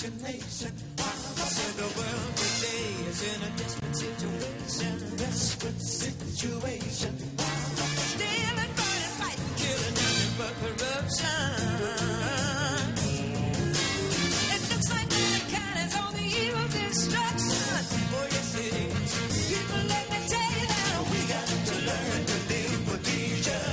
imagination. I said the world today is in a desperate situation. Desperate situation. Stealing, burning, fighting, killing, nothing but corruption. It looks like mankind is on the eve of destruction. Oh, yes, it is. People, let me tell you that we got to learn to live with each other.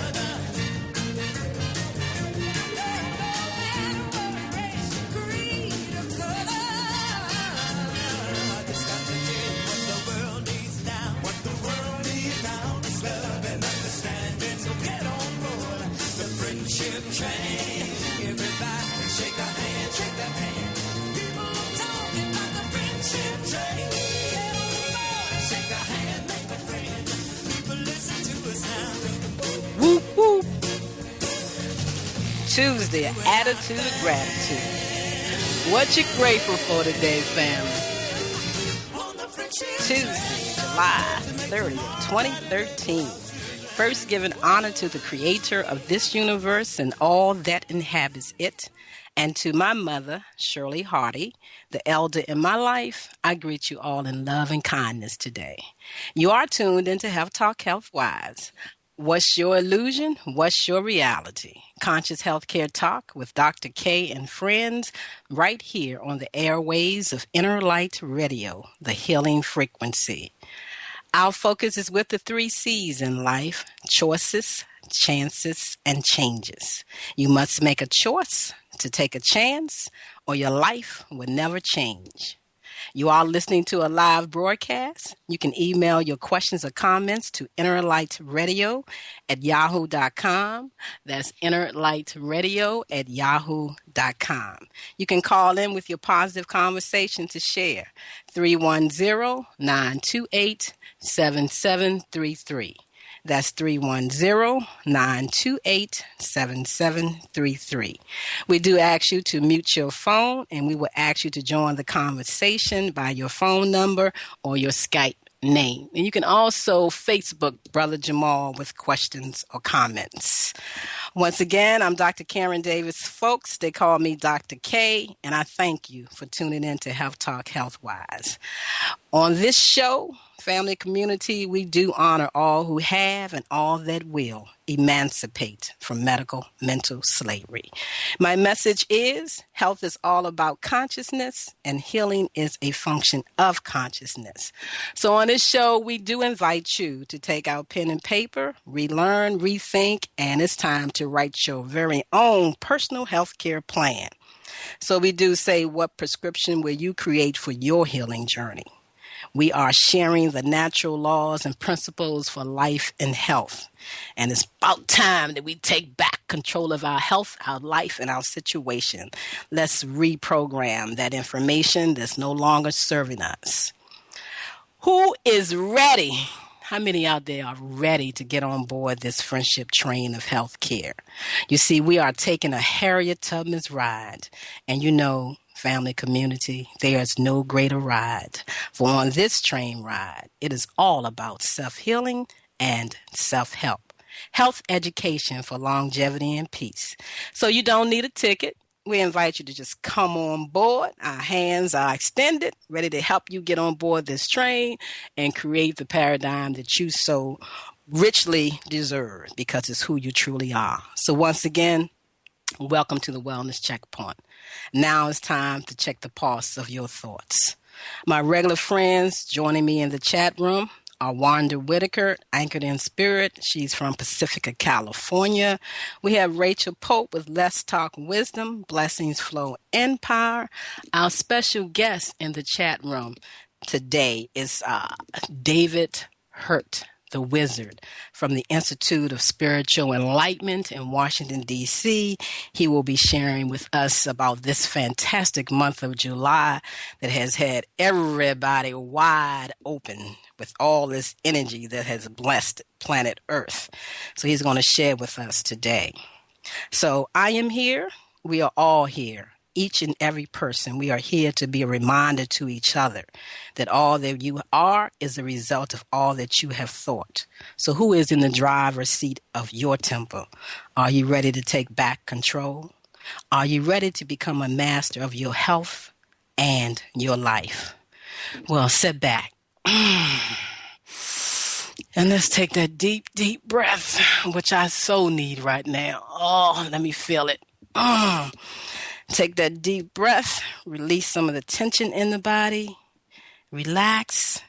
Train. Everybody shake a hand, shake a hand. People are talking about the friendship train. Get on board, shake a hand, make a friend. People listen to us now. Whoop, whoop. Tuesday, attitude of gratitude. What you grateful for today, family? Tuesday, July 30th, 2013. First, giving honor to the creator of this universe and all that inhabits it, and to my mother, Shirley Hardy, the elder in my life, I greet you all in love and kindness today. You are tuned into Health Talk Health Wise. What's your illusion? What's your reality? Conscious Healthcare Talk with Dr. K and friends right here on the airways of Inner Light Radio, the healing frequency. Our focus is with the 3 C's in life: choices, chances, and changes. You must make a choice to take a chance, or your life will never change. You are listening to a live broadcast. You can email your questions or comments to innerlightradio@yahoo.com. That's innerlightradio@yahoo.com. You can call in with your positive conversation to share. 310-928-7733. That's 310-928-7733. We do ask you to mute your phone, and we will ask you to join the conversation by your phone number or your Skype name. And you can also Facebook Brother Jamal with questions or comments. Once again, I'm Dr. Karen Davis. Folks, they call me Dr. K, and I thank you for tuning in to Health Talk Health Wise. On this show, family community, we do honor all who have and all that will emancipate from medical mental slavery. My message is health is all about consciousness, and healing is a function of consciousness. So on this show, we do invite you to take out pen and paper, relearn, rethink, and it's time to write your very own personal health care plan. So we do say, what prescription will you create for your healing journey? We are sharing the natural laws and principles for life and health. And it's about time that we take back control of our health, our life, and our situation. Let's reprogram that information that's no longer serving us. Who is ready? How many out there are ready to get on board this friendship train of health care? You see, we are taking a Harriet Tubman's ride. And you know, family community, there is no greater ride. For on this train ride, it is all about self-healing and self-help. Health education for longevity and peace. So you don't need a ticket. We invite you to just come on board. Our hands are extended, ready to help you get on board this train and create the paradigm that you so richly deserve, because it's who you truly are. So once again, welcome to the Wellness Checkpoint. Now it's time to check the pulse of your thoughts. My regular friends joining me in the chat room are Wanda Whitaker, Anchored in Spirit. She's from Pacifica, California. We have Rachel Pope with Let's Talk Wisdom, Blessings Flow Empire. Our special guest in the chat room today is David Hurt, the Wizard, from the Institute of Spiritual Enlightenment in Washington, D.C. He will be sharing with us about this fantastic month of July that has had everybody wide open with all this energy that has blessed planet Earth. So he's going to share with us today. So I am here. We are all here. Each and every person, we are here to be a reminder to each other that all that you are is a result of all that you have thought. So who is in the driver's seat of your temple? Are you ready to take back control? Are you ready to become a master of your health, and your life. Well, sit back. And let's take that deep, deep breath, which I so need right now. Oh, let me feel it. Take that deep breath, release some of the tension in the body, relax,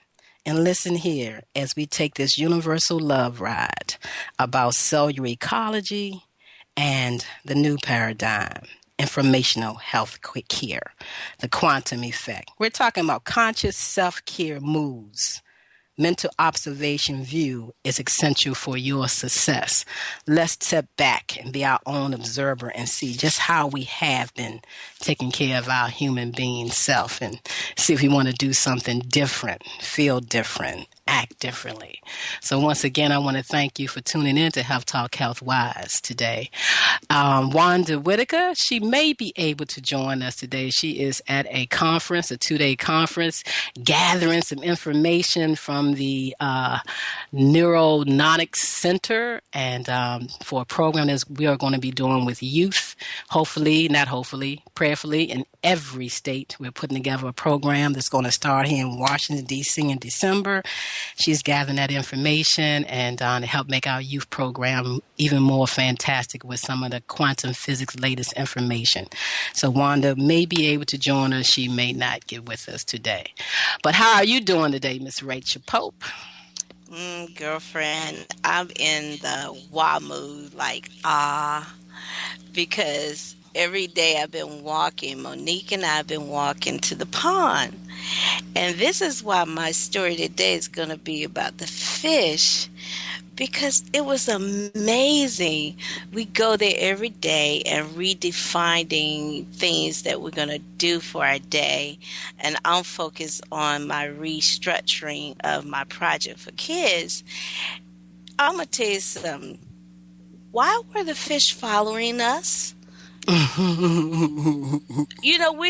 and listen here as we take this universal love ride about cellular ecology and the new paradigm, informational health care, the quantum effect. We're talking about conscious self-care moves. Mental observation view is essential for your success. Let's step back and be our own observer and see just how we have been taking care of our human being self and see if we want to do something different, feel different, act differently. So once again, I want to thank you for tuning in to Health Talk Health Wise today. Wanda Whitaker, she may be able to join us today. She is at a conference, a 2-day conference, gathering some information from the Neuronautics Center and for a program that we are going to be doing with youth, prayerfully, in every state. We're putting together a program that's going to start here in Washington, D.C. in December. She's gathering that information and to help make our youth program even more fantastic with some of the quantum physics latest information. So Wanda may be able to join us. She may not get with us today. But how are you doing today, Miss Rachel Pope? Girlfriend, I'm in the wah mood, because every day I've been walking. Monique and I have been walking to the pond. And this is why my story today is going to be about the fish, because it was amazing. We go there every day and redefining things that we're going to do for our day. And I'm focused on my restructuring of my project for kids. I'm going to tell you something. Why were the fish following us? We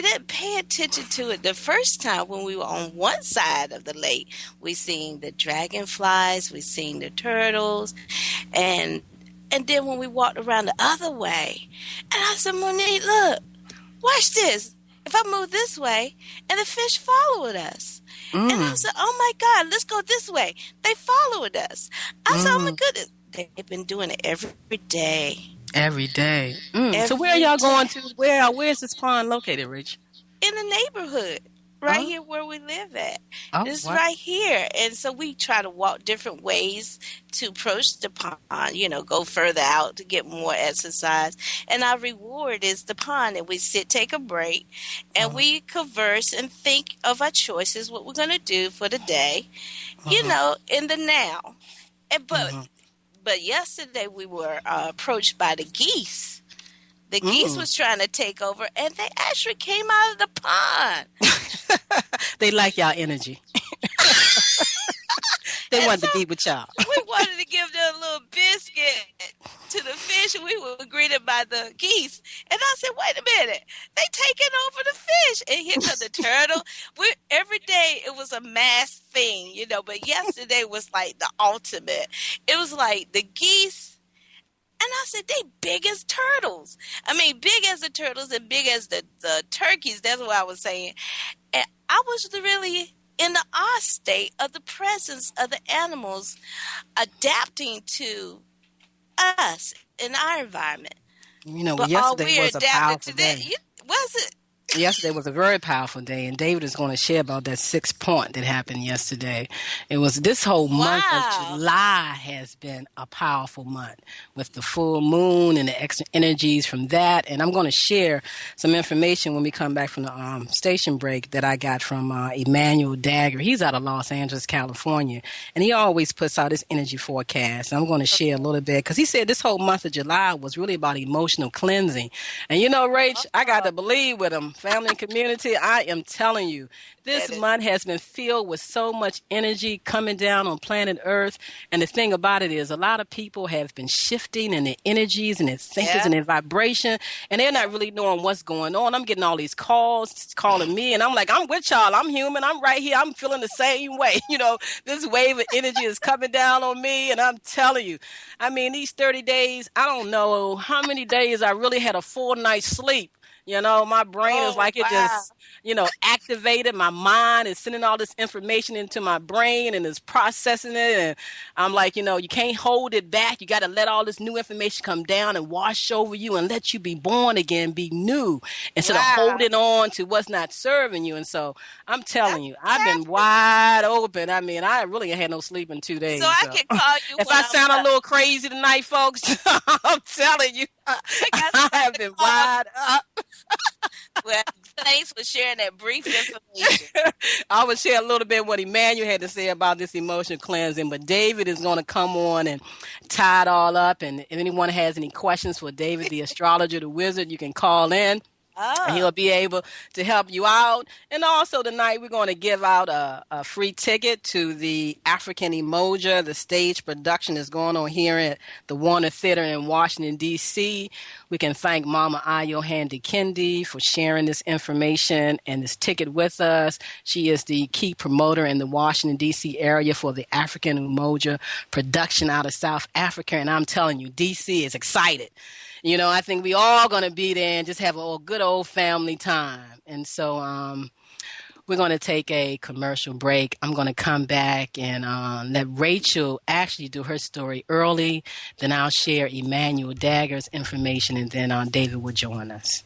didn't pay attention to it the first time when we were on one side of the lake. We seen the dragonflies, we seen the turtles, and then when we walked around the other way, and I said, Monique, look, watch this. If I move this way, and the fish followed us. And I said, oh my God, let's go this way. They followed us. I said, oh my goodness. They've been doing it every day. Every day. So where are y'all going to? Where's this pond located, Rich? In the neighborhood, right here where we live at. It's what? right here. And so we try to walk different ways to approach the pond, go further out to get more exercise. And our reward is the pond. And we take a break, and we converse and think of our choices, what we're going to do for the day, in the now. But yesterday we were approached by the geese. The geese was trying to take over, and they actually came out of the pond. They like y'all energy. They wanted to be with y'all. We wanted to give them a little biscuit to the fish, and we were greeted by the geese. And I said, wait a minute, they taking over the fish. And here comes the turtle. Every day it was a mass thing, but yesterday was like the ultimate. It was like the geese. And I said, they big as turtles. I mean, big as the turtles and big as the turkeys. That's what I was saying. And I was really in the awe state of the presence of the animals adapting to us in our environment. Yesterday was a powerful day. Was it? Yesterday was a very powerful day, and David is going to share about that 6th point that happened yesterday. It was this whole month of July has been a powerful month with the full moon and the extra energies from that. And I'm going to share some information when we come back from the station break that I got from Emmanuel Dagger. He's out of Los Angeles, California, and he always puts out his energy forecast. I'm going to share a little bit because he said this whole month of July was really about emotional cleansing. And Rach, I got to believe with him. Family and community, I am telling you, this month has been filled with so much energy coming down on planet Earth. And the thing about it is a lot of people have been shifting in their energies and their thinkers and their vibration, and they're not really knowing what's going on. I'm getting all these calls calling me, and I'm like, I'm with y'all. I'm human. I'm right here. I'm feeling the same way. This wave of energy is coming down on me, and I'm telling you, I mean, these 30 days, I don't know how many days I really had a full night's sleep. You know, my brain is Oh, like it wow. just, activated. My mind is sending all this information into my brain and it's processing it. And I'm like, you can't hold it back. You got to let all this new information come down and wash over you and let you be born again, be new, instead of Wow. holding on to what's not serving you. And so I'm That's telling you, I've been fantastic. wise open. I mean, I really had no sleep in two So days. I So can call you if when I I'm sound a up. little crazy tonight, folks, I'm telling you, I got I somebody have to been call. wide up. Well, thanks for sharing that brief information. I will share a little bit what Emmanuel had to say about this emotion cleansing, but David is going to come on and tie it all up. And if anyone has any questions for David, the astrologer, the wizard, you can call in. Oh, He'll be able to help you out. And also tonight we're going to give out a free ticket to the African Emoja. The stage production is going on here at the Warner Theater in Washington, D.C. We can thank Mama Ayo Handy Kendi for sharing this information and this ticket with us. She is the key promoter in the Washington, D.C. area for the African Emoja production out of South Africa. And I'm telling you, D.C. is excited. I think we all going to be there and just have a good old family time. And so we're going to take a commercial break. I'm going to come back and let Rachel actually do her story early. Then I'll share Emmanuel Dagger's information, and then David will join us.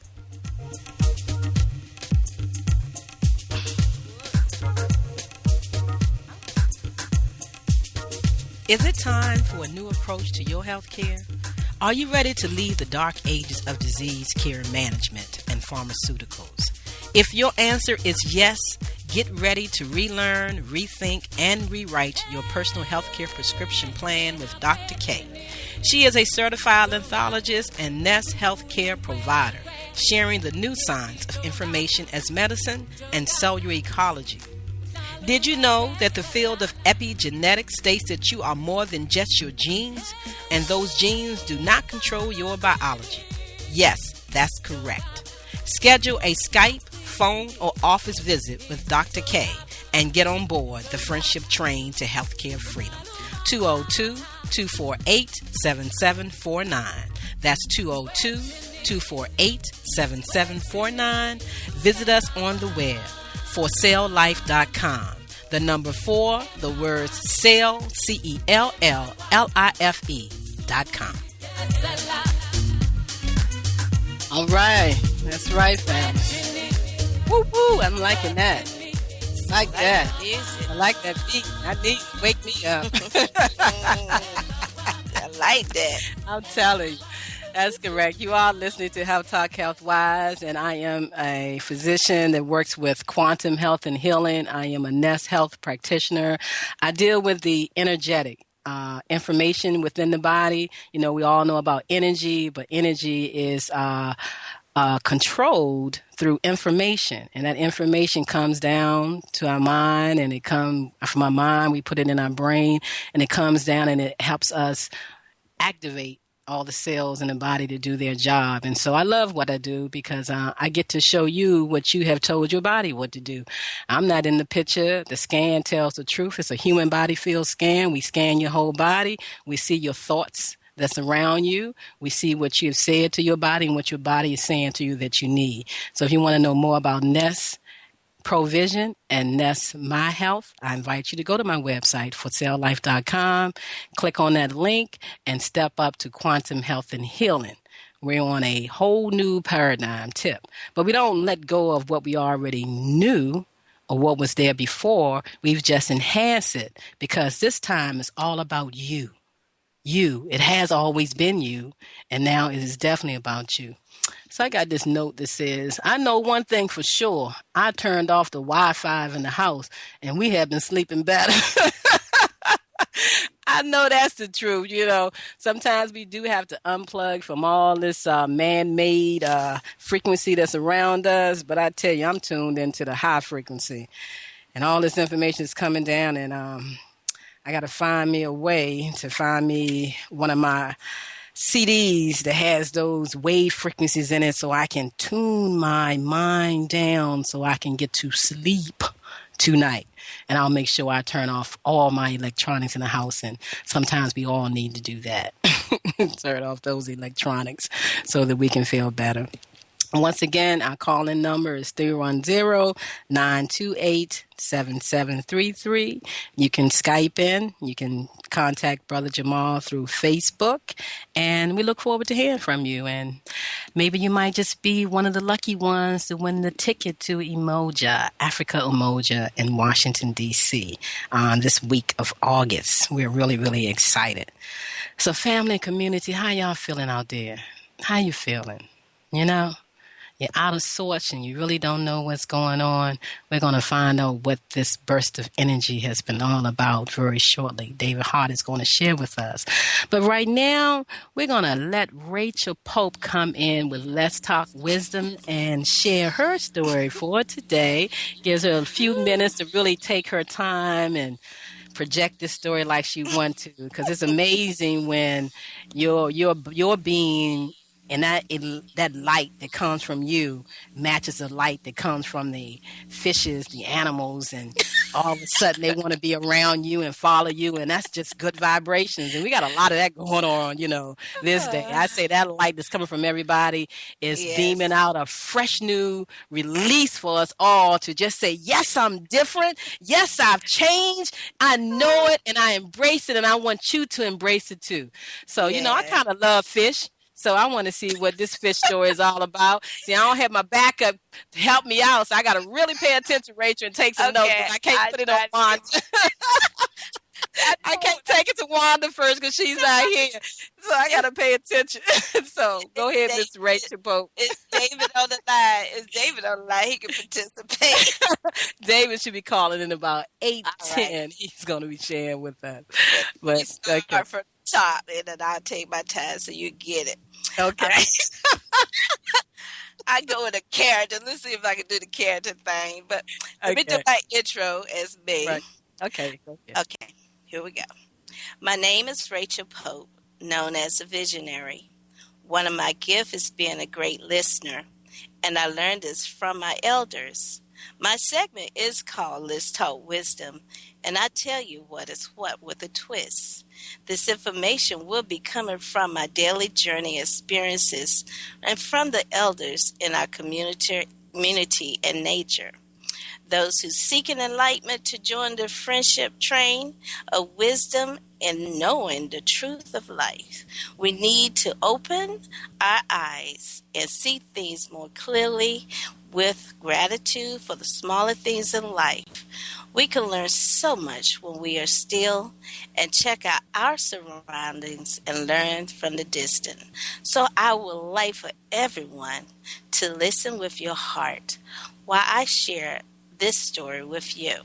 Is it time for a new approach to your health care? Are you ready to leave the dark ages of disease care management and pharmaceuticals? If your answer is yes, get ready to relearn, rethink, and rewrite your personal healthcare prescription plan with Dr. K. She is a certified lenthologist and Nest healthcare provider, sharing the new science of information as medicine and cellular ecology. Did you know that the field of epigenetics states that you are more than just your genes, and those genes do not control your biology? Yes, that's correct. Schedule a Skype, phone, or office visit with Dr. K and get on board the friendship train to healthcare freedom. 202-248-7749. That's 202-248-7749. Visit us on the web, forselllife.com. The number 4, the words sell, CELLLIFE.com. All right. That's right, family. Woo woo. I'm liking that. Like that. I like that beat. I need to wake me up. I like that. I'm telling you. That's correct. You are listening to Health Talk Health Wise, and I am a physician that works with quantum health and healing. I am a Nest health practitioner. I deal with the energetic information within the body. We all know about energy, but energy is controlled through information, and that information comes down to our mind, and it comes from our mind. We put it in our brain, and it comes down, and it helps us activate all the cells in the body to do their job. And so I love what I do because I get to show you what you have told your body what to do. I'm not in the picture. The scan tells the truth. It's a human body field scan. We scan your whole body. We see your thoughts that's around you. We see what you've said to your body and what your body is saying to you that you need. So if you want to know more about Nest Provision and Nest My Health, I invite you to go to my website, forselllife.com, click on that link, and step up to quantum health and healing. We're on a whole new paradigm tip, but we don't let go of what we already knew or what was there before. We've just enhanced it because this time is all about you. It has always been you, and now it is definitely about you. So I got this note that says, I know one thing for sure. I turned off the Wi-Fi in the house, and we have been sleeping better. I know that's the truth. Sometimes we do have to unplug from all this man-made frequency that's around us. But I tell you, I'm tuned into the high frequency, and all this information is coming down, and I got to find me a way to find me one of my CDs that has those wave frequencies in it so I can tune my mind down so I can get to sleep tonight. And I'll make sure I turn off all my electronics in the house. And sometimes we all need to do that. Turn off those electronics so that we can feel better. Once again, our call-in number is 310-928-7733. You can Skype in. You can contact Brother Jamal through Facebook. And we look forward to hearing from you. And maybe you might just be one of the lucky ones to win the ticket to Umoja, Africa Umoja in Washington, D.C. This week of August. We're really, really excited. So family and community, how y'all feeling out there? How you feeling? You know? You're out of sorts and you really don't know what's going on. We're going to find out what this burst of energy has been all about very shortly. David Hart is going to share with us. But right now, we're going to let Rachel Pope come in with Let's Talk Wisdom and share her story for today. Gives her a few minutes to really take her time and project this story like she wants to, because it's amazing when your being and that light that comes from you matches the light that comes from the fishes, the animals, and all of a sudden they want to be around you and follow you, and that's just good vibrations. And we got a lot of that going on, this day. I say that light that's coming from everybody is beaming out a fresh new release for us all to just say, yes, I'm different. Yes, I've changed. I know it, and I embrace it, and I want you to embrace it too. So, I kind of love fish. So I want to see what this fish story is all about. See, I don't have my backup to help me out, so I got to really pay attention, Rachel, and take some notes. I can't put it on Wanda. I can't take it to Wanda first because she's not here. So I got to pay attention. So go ahead, Miss Rachel Pope. It's David on the line. He can participate. David should be calling in about 8:10. Right. He's going to be sharing with us. But start from the top, and then I'll take my time so you get it. Okay. I go with a character. Let's see if I can do the character thing. But let me do my intro as me. Right. Okay. Okay. Here we go. My name is Rachel Pope, known as a visionary. One of my gifts is being a great listener, and I learned this from my elders. My segment is called Let's Talk Wisdom, and I tell you what is what with a twist. This information will be coming from my daily journey experiences and from the elders in our community and nature. Those who seek an enlightenment to join the friendship train of wisdom and knowing the truth of life. We need to open our eyes and see things more clearly with gratitude for the smaller things in life. We can learn so much when we are still and check out our surroundings and learn from the distant. So I would like for everyone to listen with your heart while I share this story with you.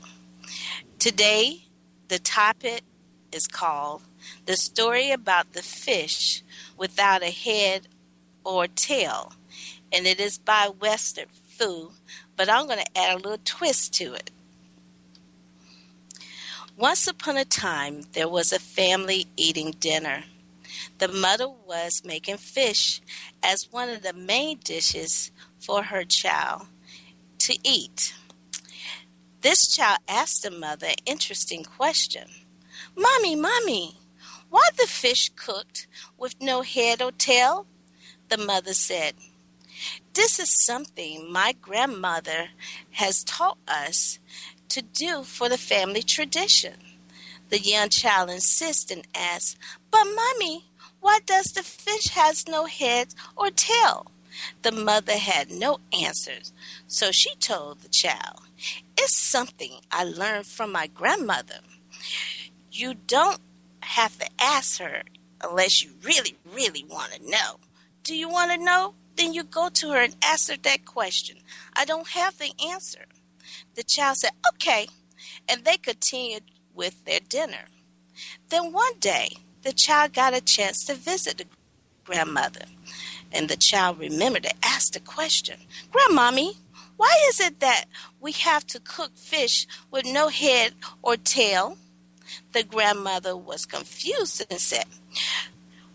Today, the topic is called The Story About the Fish Without a Head or Tail, and it is by Western Fu, but I'm going to add a little twist to it. Once upon a time, there was a family eating dinner. The mother was making fish as one of the main dishes for her child to eat. This child asked the mother an interesting question. Mommy, why the fish cooked with no head or tail? The mother said, this is something my grandmother has taught us to do for the family tradition. The young child insists and asks, but Mommy, why does the fish has no head or tail? The mother had no answers, so she told the child, it's something I learned from my grandmother. You don't have to ask her unless you really, really want to know. Do you want to know? Then you go to her and ask her that question. I don't have the answer. The child said, okay, and they continued with their dinner. Then one day, the child got a chance to visit the grandmother, and the child remembered to ask the question, Grandmommy, why is it that we have to cook fish with no head or tail? The grandmother was confused and said,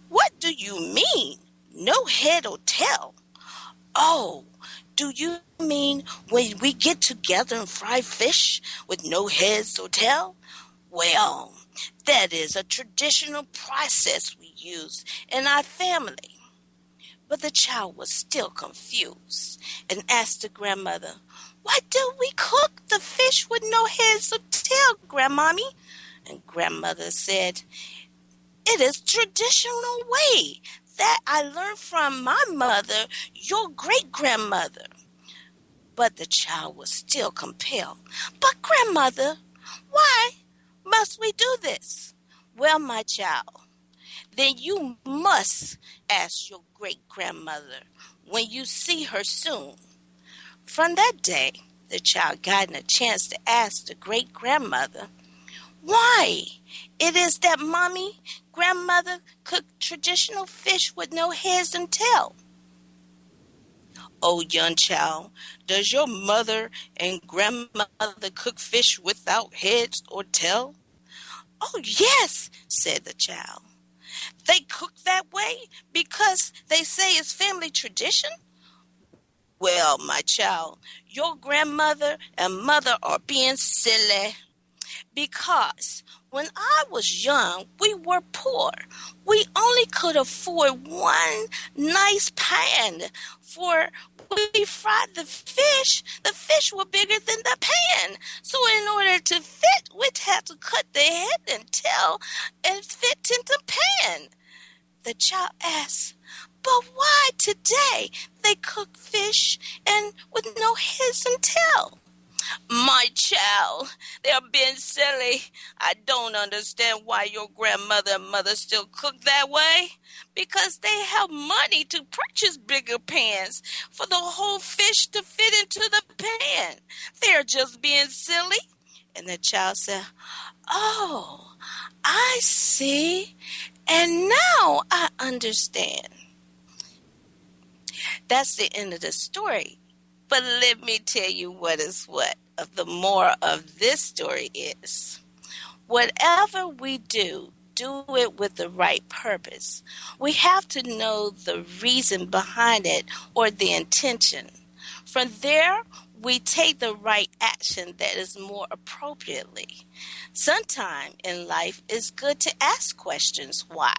what do you mean, no head or tail? Oh, do you mean when we get together and fry fish with no heads or tail? Well, that is a traditional process we use in our family. But the child was still confused and asked the grandmother, "Why do we cook the fish with no heads or tail, Grandmommy?" And grandmother said, "It is traditional way that I learned from my mother, your great-grandmother." But the child was still compelled. "But grandmother, why must we do this?" "Well, my child, then you must ask your great-grandmother when you see her soon." From that day, the child got a chance to ask the great-grandmother, "Why it is that mommy, grandmother cook traditional fish with no heads and tail?" "Oh, young child, does your mother and grandmother cook fish without heads or tail?" "Oh, yes," said the child. "They cook that way because they say it's family tradition?" "Well, my child, your grandmother and mother are being silly. Because when I was young, we were poor. We only could afford one nice pan. For when we fried the fish were bigger than the pan. So in order to fit, we'd have to cut the head and tail and fit in the pan." The child asked, "But why today they cook fish and with no heads and tail?" "My child, they are being silly. I don't understand why your grandmother and mother still cook that way. Because they have money to purchase bigger pans for the whole fish to fit into the pan. They're just being silly." And the child said, "Oh, I see. And now I understand." That's the end of the story. But let me tell you what is what of the moral of this story is. Whatever we do it with the right purpose. We have to know the reason behind it or the intention. From there, we take the right action that is more appropriately. Sometime in life, it's good to ask questions why.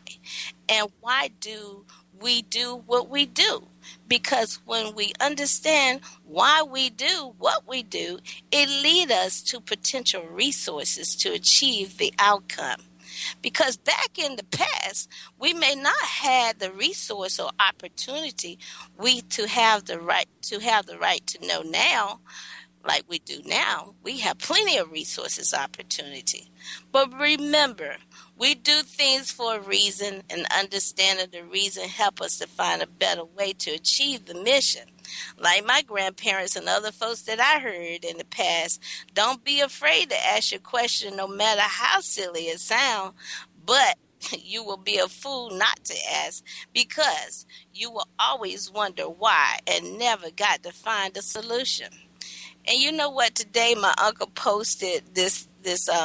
And why do we do what we do? Because when we understand why we do what we do, it leads us to potential resources to achieve the outcome. Because back in the past, we may not have the resource or opportunity to have the right to know now, like we do now. We have plenty of resources, opportunity. But remember, we do things for a reason, and understanding the reason help us to find a better way to achieve the mission. Like my grandparents and other folks that I heard in the past, don't be afraid to ask your question no matter how silly it sounds, but you will be a fool not to ask because you will always wonder why and never got to find a solution. And you know what? Today my uncle posted this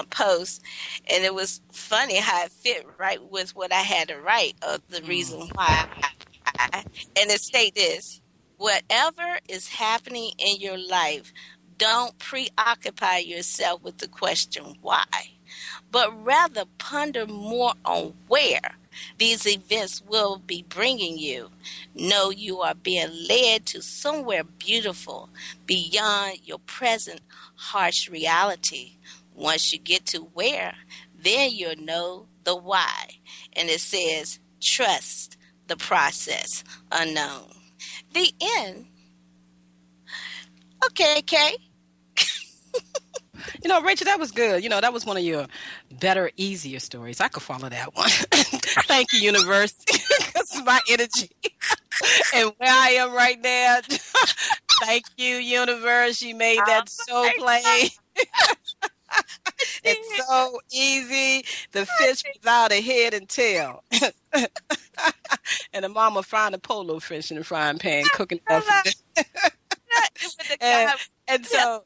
post, and it was funny how it fit right with what I had to write of the reason why. And it stated this: whatever is happening in your life, don't preoccupy yourself with the question why, but rather ponder more on where these events will be bringing you. Know you are being led to somewhere beautiful beyond your present harsh reality. Once you get to where, then you'll know the why. And it says, trust the process unknown. The end. Okay, Kay. You know, Rachel, that was good. You know, that was one of your better, easier stories. I could follow that one. Thank you, universe. That's my energy. And where I am right now. Thank you, universe. You made that so plain. It's so easy. The fish without a head and tail. And the mama frying a polo fish in the frying pan, cooking it up. And so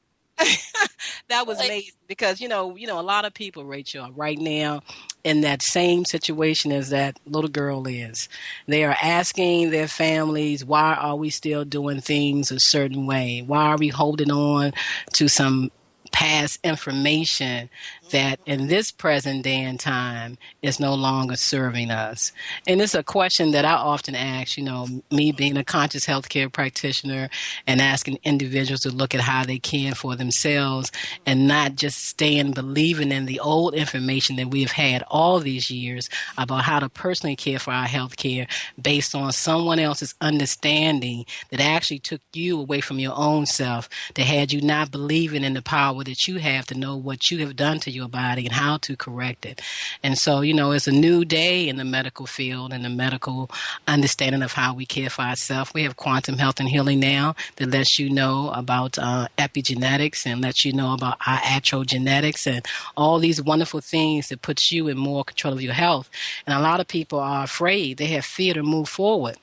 that was amazing because, you know, a lot of people, Rachel, are right now in that same situation as that little girl is. They are asking their families, why are we still doing things a certain way? Why are we holding on to some past information that in this present day and time is no longer serving us. And it's a question that I often ask, me being a conscious healthcare practitioner and asking individuals to look at how they can for themselves and not just staying believing in the old information that we have had all these years about how to personally care for our healthcare based on someone else's understanding that actually took you away from your own self, that had you not believing in the power that you have to know what you have done to your body and how to correct it. And so, it's a new day in the medical field and the medical understanding of how we care for ourselves. We have quantum health and healing now that lets you know about epigenetics and lets you know about our atrogenetics and all these wonderful things that puts you in more control of your health. And a lot of people are afraid. They have fear to move forward.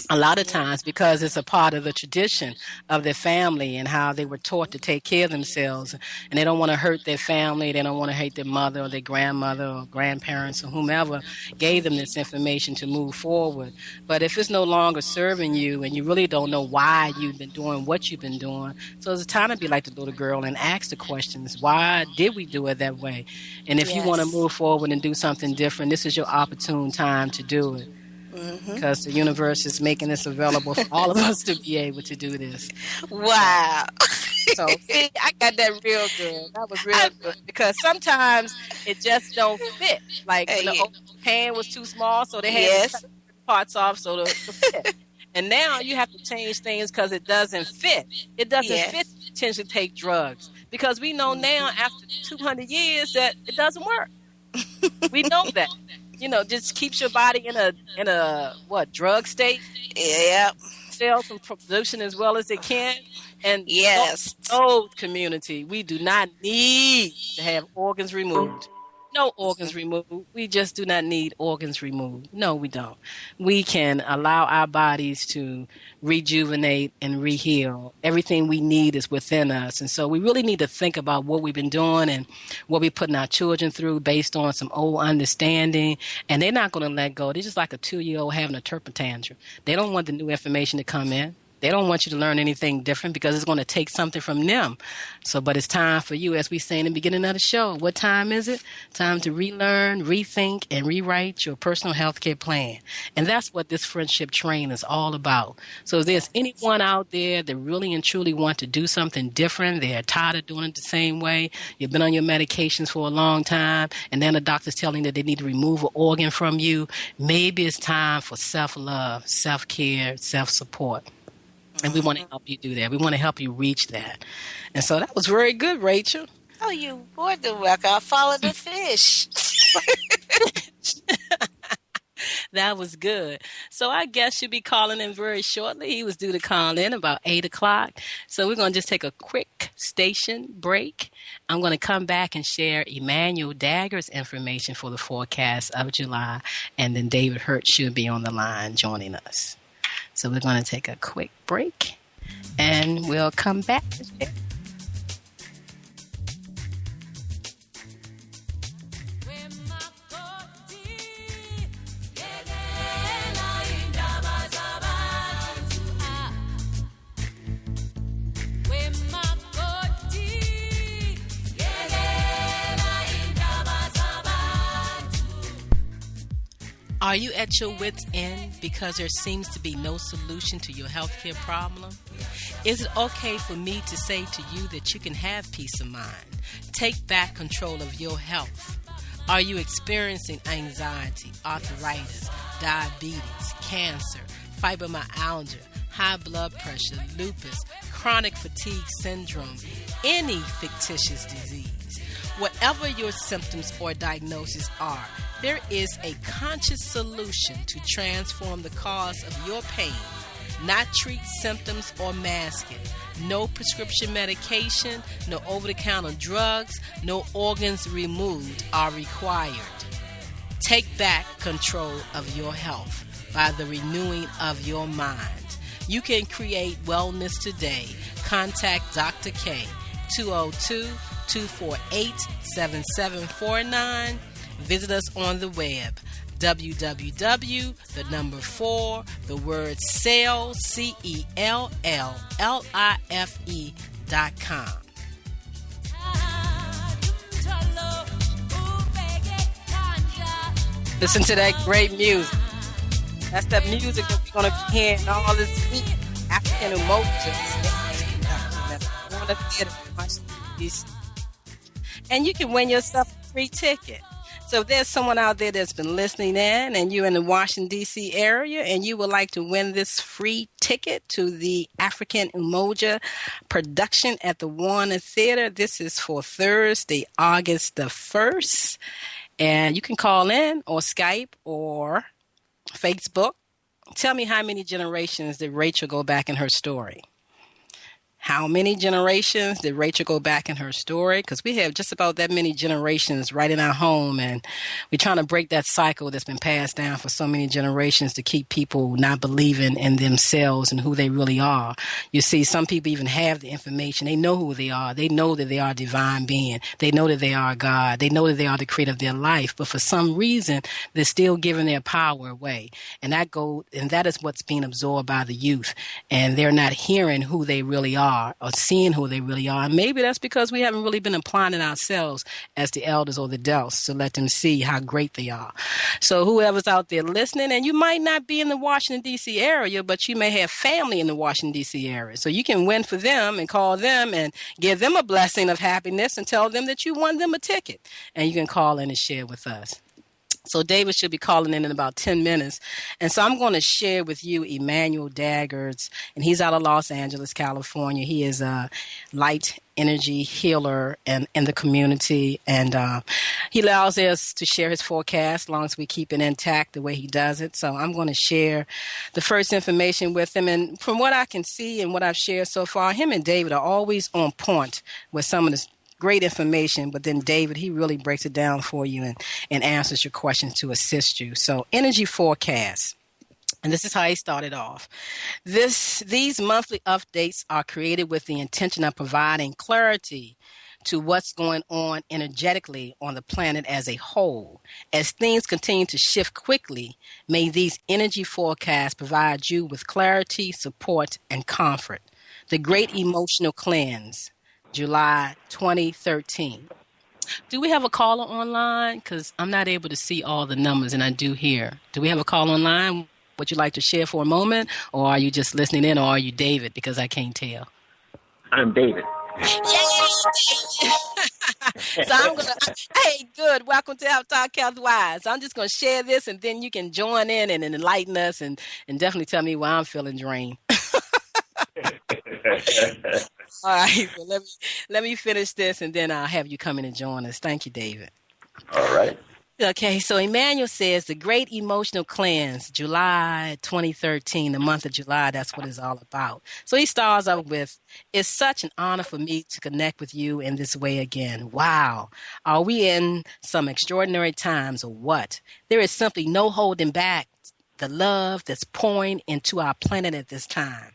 A lot of times because it's a part of the tradition of their family and how they were taught to take care of themselves. And they don't want to hurt their family. They don't want to hurt their mother or their grandmother or grandparents or whomever gave them this information to move forward. But if it's no longer serving you and you really don't know why you've been doing what you've been doing, so it's time to be like the little girl and ask the questions. Why did we do it that way? And if you want to move forward and do something different, this is your opportune time to do it. Because the universe is making this available for all of us to be able to do this. Wow. So, see, I got that real good. That was real good. Because sometimes it just don't fit. Like, the pan was too small, so they had to cut parts off so to fit. And now you have to change things because it doesn't fit. It doesn't fit to potentially take drugs. Because we know now, after 200 years, that it doesn't work. We know that. Just keeps your body in a drug state. Yeah. Cells from production as well as it can. And yes, community, we do not need to have organs removed. No organs removed. We just do not need organs removed. No, we don't. We can allow our bodies to rejuvenate and reheal. Everything we need is within us. And so we really need to think about what we've been doing and what we're putting our children through based on some old understanding. And they're not going to let go. They're just like a 2-year-old having a temper tantrum. They don't want the new information to come in. They don't want you to learn anything different because it's going to take something from them. But it's time for you, as we say in the beginning of the show. What time is it? Time to relearn, rethink, and rewrite your personal health care plan. And that's what this friendship train is all about. So if there's anyone out there that really and truly want to do something different, they're tired of doing it the same way, you've been on your medications for a long time, and then the doctor's telling you that they need to remove an organ from you, maybe it's time for self-love, self-care, self-support. And we want to help you do that. We want to help you reach that. And so that was very good, Rachel. Oh, you more than welcome. I followed the fish. That was good. So I guess you'll be calling in very shortly. He was due to call in about 8 o'clock. So we're going to just take a quick station break. I'm going to come back and share Emmanuel Dagger's information for the forecast of July. And then David Hurt should be on the line joining us. So we're going to take a quick break, and we'll come back. Are you at your wit's end because there seems to be no solution to your healthcare problem? Is it okay for me to say to you that you can have peace of mind? Take back control of your health. Are you experiencing anxiety, arthritis, diabetes, cancer, fibromyalgia, high blood pressure, lupus, chronic fatigue syndrome, any fictitious disease? Whatever your symptoms or diagnoses are, there is a conscious solution to transform the cause of your pain, not treat symptoms or mask it. No prescription medication, no over-the-counter drugs, no organs removed are required. Take back control of your health by the renewing of your mind. You can create wellness today. Contact Dr. K, 202-248-7749. Visit us on the web, www.celllife.com. Listen to that great music. That's the music that we're going to be hearing all this week. African Emotions. And you can win yourself a free ticket. So if there's someone out there that's been listening in and you're in the Washington, D.C. area and you would like to win this free ticket to the African Umoja production at the Warner Theater, this is for Thursday, August the 1st. And you can call in or Skype or Facebook. Tell me how many generations did Rachel go back in her story? How many generations did Rachel go back in her story? Because we have just about that many generations right in our home, and we're trying to break that cycle that's been passed down for so many generations to keep people not believing in themselves and who they really are. You see, some people even have the information. They know who they are. They know that they are a divine being. They know that they are God. They know that they are the creator of their life. But for some reason, they're still giving their power away. And that is what's being absorbed by the youth. And they're not hearing who they really are or seeing who they really are. And maybe that's because we haven't really been applying it ourselves as the elders or the adults to let them see how great they are. So whoever's out there listening, and you might not be in the Washington, D.C. area, but you may have family in the Washington, D.C. area. So you can win for them and call them and give them a blessing of happiness and tell them that you won them a ticket. And you can call in and share with us. So David should be calling in about 10 minutes. And so I'm going to share with you Emmanuel Daggards, and he's out of Los Angeles, California. He is a light energy healer in the community, and he allows us to share his forecast as long as we keep it intact the way he does it. So I'm going to share the first information with him. And from what I can see and what I've shared so far, him and David are always on point with some of this great information, but then David, he really breaks it down for you and answers your questions to assist you. So energy forecast. And this is how he started off. These monthly updates are created with the intention of providing clarity to what's going on energetically on the planet as a whole. As things continue to shift quickly, may these energy forecasts provide you with clarity, support, and comfort. The Great Emotional Cleanse, July 2013. Do we have a caller online? Because I'm not able to see all the numbers, and I do hear. Do we have a call online? Would you like to share for a moment, or are you just listening in, or are you David? Because I can't tell. I'm David. Yay! So I'm going to, hey, good. Welcome to Health Talk Health Wise. I'm just going to share this, and then you can join in and enlighten us and definitely tell me why I'm feeling drained. All right, so let me finish this, and then I'll have you come in and join us. Thank you, David. All right. Okay, so Emmanuel says the Great Emotional Cleanse, July 2013, the month of July, that's what it's all about. So he starts off with, it's such an honor for me to connect with you in this way again. Wow, are we in some extraordinary times or what? There is simply no holding back the love that's pouring into our planet at this time.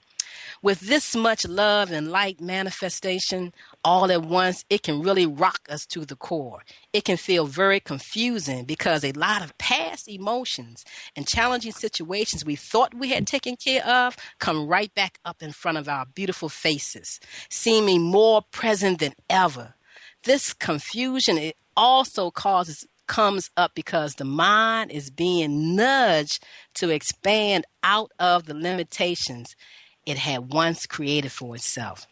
With this much love and light manifestation all at once, it can really rock us to the core. It can feel very confusing because a lot of past emotions and challenging situations we thought we had taken care of come right back up in front of our beautiful faces, seeming more present than ever. This confusion, it also comes up because the mind is being nudged to expand out of the limitations it had once created for itself.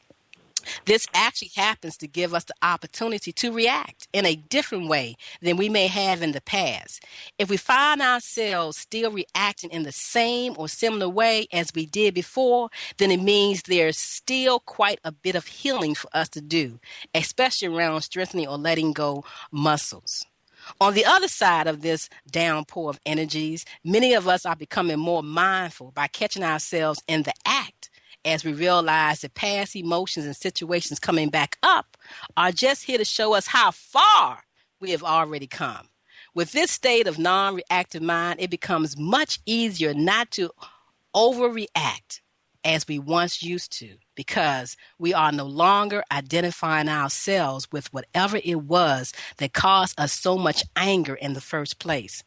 This actually happens to give us the opportunity to react in a different way than we may have in the past. If we find ourselves still reacting in the same or similar way as we did before, then it means there's still quite a bit of healing for us to do, especially around strengthening or letting go muscles. On the other side of this downpour of energies, many of us are becoming more mindful by catching ourselves in the act as we realize that past emotions and situations coming back up are just here to show us how far we have already come. With this state of non-reactive mind, it becomes much easier not to overreact as we once used to, because we are no longer identifying ourselves with whatever it was that caused us so much anger in the first place.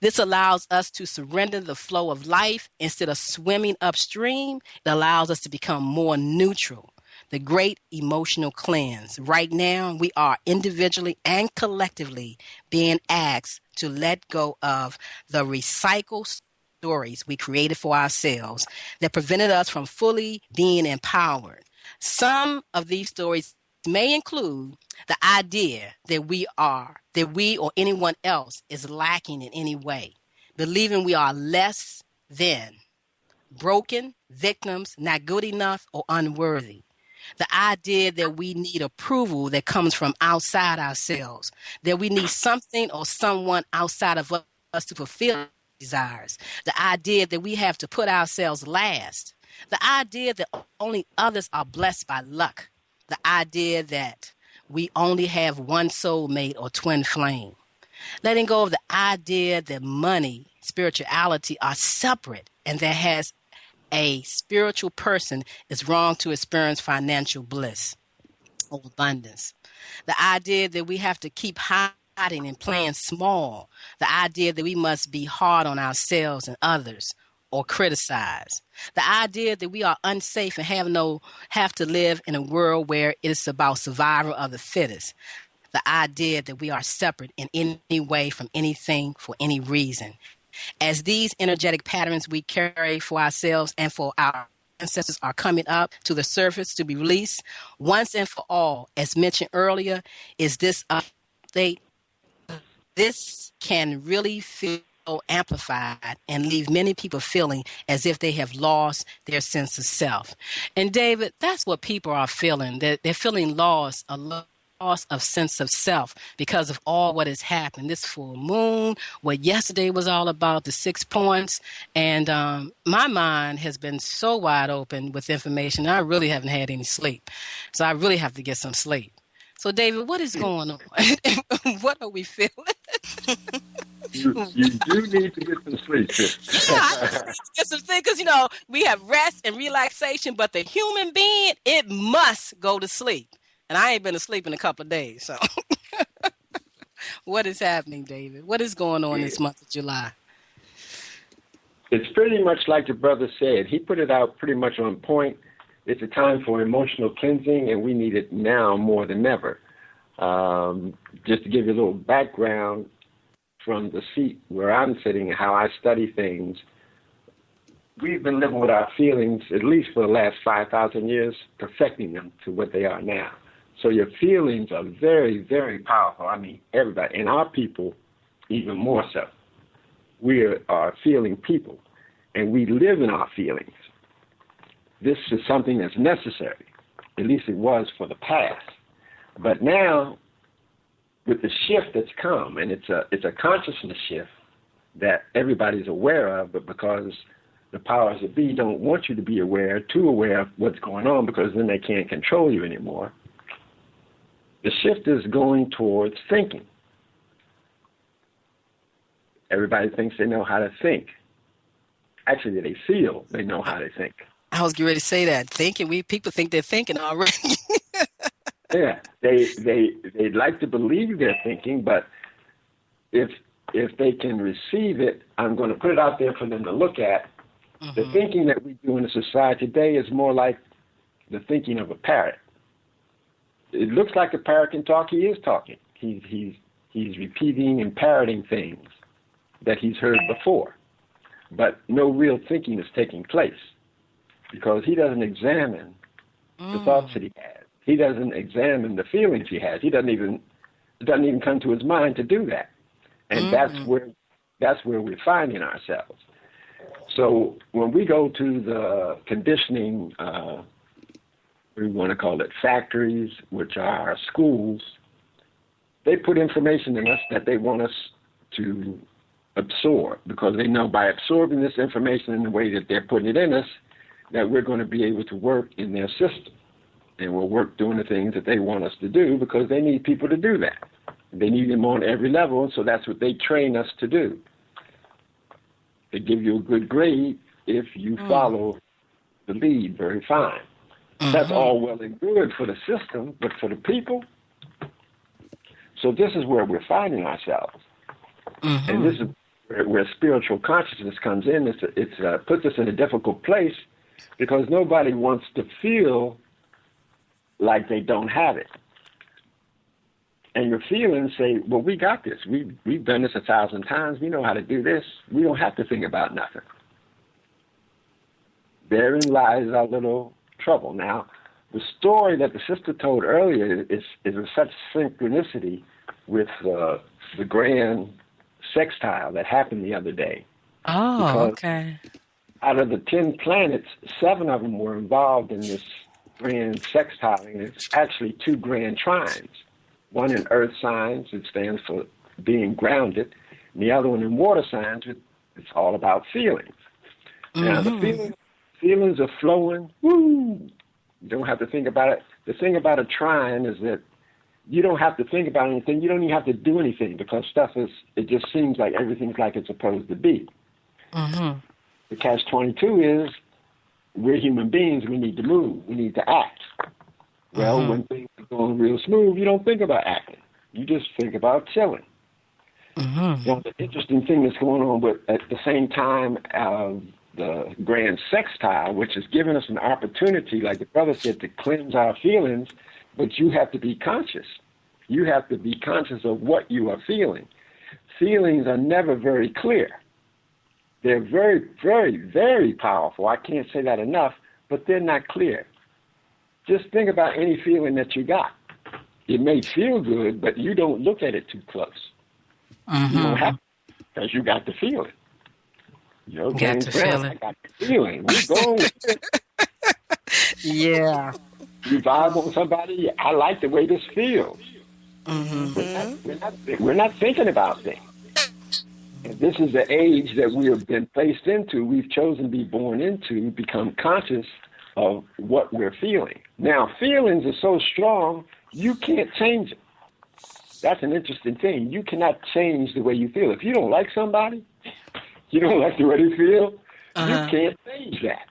This allows us to surrender the flow of life instead of swimming upstream. It allows us to become more neutral. The Great Emotional Cleanse. Right now, we are individually and collectively being asked to let go of the recycled stories we created for ourselves that prevented us from fully being empowered. Some of these stories may include the idea that we or anyone else is lacking in any way, believing we are less than, broken, victims, not good enough, or unworthy. The idea that we need approval that comes from outside ourselves, that we need something or someone outside of us to fulfill desires. The idea that we have to put ourselves last. The idea that only others are blessed by luck. The idea that we only have one soulmate or twin flame. Letting go of the idea that money, spirituality are separate and that has a spiritual person is wrong to experience financial bliss or abundance. The idea that we have to keep hiding and playing small. The idea that we must be hard on ourselves and others or criticize. The idea that we are unsafe and have to live in a world where it is about survival of the fittest. The idea that we are separate in any way from anything for any reason. As these energetic patterns we carry for ourselves and for our ancestors are coming up to the surface to be released, once and for all, as mentioned earlier, is this update. This can really feel amplified and leave many people feeling as if they have lost their sense of self. And David, that's what people are feeling. They're feeling lost, a loss of sense of self because of all what has happened. This full moon, what yesterday was all about, the 6 points. And my mind has been so wide open with information. I really haven't had any sleep. So I really have to get some sleep. So David, what is going on? What are we feeling? You do need to get some sleep. Yeah, I need to get some sleep because, we have rest and relaxation, but the human being, it must go to sleep. And I ain't been asleep in a couple of days. So what is happening, David? What is going on this month of July? It's pretty much like the brother said. He put it out pretty much on point. It's a time for emotional cleansing, and we need it now more than ever. Just to give you a little background from the seat where I'm sitting and how I study things, we've been living with our feelings at least for the last 5,000 years, perfecting them to what they are now. So your feelings are very, very powerful. I mean, everybody, and our people even more so. We are feeling people, and we live in our feelings. This is something that's necessary. At least it was for the past. But now, with the shift that's come, and it's a consciousness shift that everybody's aware of, but because the powers that be don't want you to be too aware of what's going on, because then they can't control you anymore. The shift is going towards thinking. Everybody thinks they know how to think. Actually, they feel they know how to think. I was getting ready to say that. People think they're thinking already. Yeah, they'd like to believe they're thinking, but if they can receive it, I'm going to put it out there for them to look at. Mm-hmm. The thinking that we do in the society today is more like the thinking of a parrot. It looks like a parrot can talk. He is talking. He's repeating and parroting things that he's heard before, but no real thinking is taking place because he doesn't examine the thoughts that he has. He doesn't examine the feelings he has. It doesn't even come to his mind to do that, and that's where we're finding ourselves. So when we go to the conditioning, we want to call it factories, which are our schools, they put information in us that they want us to absorb, because they know by absorbing this information in the way that they're putting it in us, that we're going to be able to work in their system. And we'll work doing the things that they want us to do because they need people to do that. They need them on every level, and so that's what they train us to do. They give you a good grade if you follow the lead very fine. Mm-hmm. That's all well and good for the system, but for the people, so this is where we're finding ourselves. Mm-hmm. And this is where spiritual consciousness comes in. It puts us in a difficult place because nobody wants to feel like they don't have it. And your feelings say, well, we got this. We've done this 1,000 times. We know how to do this. We don't have to think about nothing. Therein lies our little trouble. Now, the story that the sister told earlier is of such synchronicity with the grand sextile that happened the other day. Oh, okay. Out of the 10 planets, 7 of them were involved in this grand sextile, and it's actually 2 grand trines. One in earth signs, it stands for being grounded, and the other one in water signs, it's all about feelings. Mm-hmm. Now, the feelings are flowing, woo! You don't have to think about it. The thing about a trine is that you don't have to think about anything. You don't even have to do anything because it just seems like everything's like it's supposed to be. Mm-hmm. The catch-22 is we're human beings. We need to move. We need to act. Well, when things are going real smooth, you don't think about acting. You just think about chilling. Mm-hmm. You know, the interesting thing that's going on at the same time the grand sextile, which has given us an opportunity, like the brother said, to cleanse our feelings, but you have to be conscious. You have to be conscious of what you are feeling. Feelings are never very clear. They're very, very, very powerful. I can't say that enough, but they're not clear. Just think about any feeling that you got. It may feel good, but you don't look at it too close. Mm-hmm. You don't have to, because you got the feeling. You know, got the feeling. I got the feeling. We're going with it. Yeah. You vibe on somebody, I like the way this feels. Mm-hmm. We're not thinking about things. And this is the age that we have been placed into. We've chosen to be born into, become conscious of what we're feeling. Now, feelings are so strong, you can't change it. That's an interesting thing. You cannot change the way you feel. If you don't like somebody, you don't like the way they feel, you can't change that.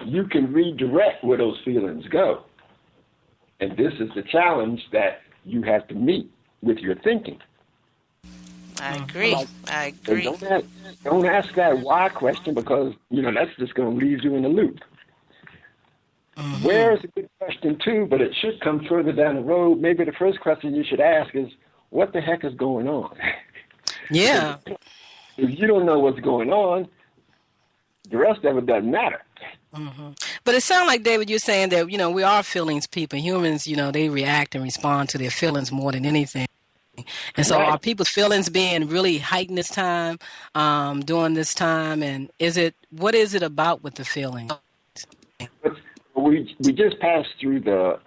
You can redirect where those feelings go. And this is the challenge that you have to meet with your thinking. I agree. I agree. Don't ask that why question because, that's just going to leave you in the loop. Mm-hmm. Where is a good question, too, but it should come further down the road. Maybe the first question you should ask is, what the heck is going on? Yeah. If you don't know what's going on, the rest of it doesn't matter. Mm-hmm. But it sounds like, David, you're saying that, we are feelings people. Humans, they react and respond to their feelings more than anything. And so are people's feelings being really heightened this time, during this time? And what is it about with the feeling? We just passed through the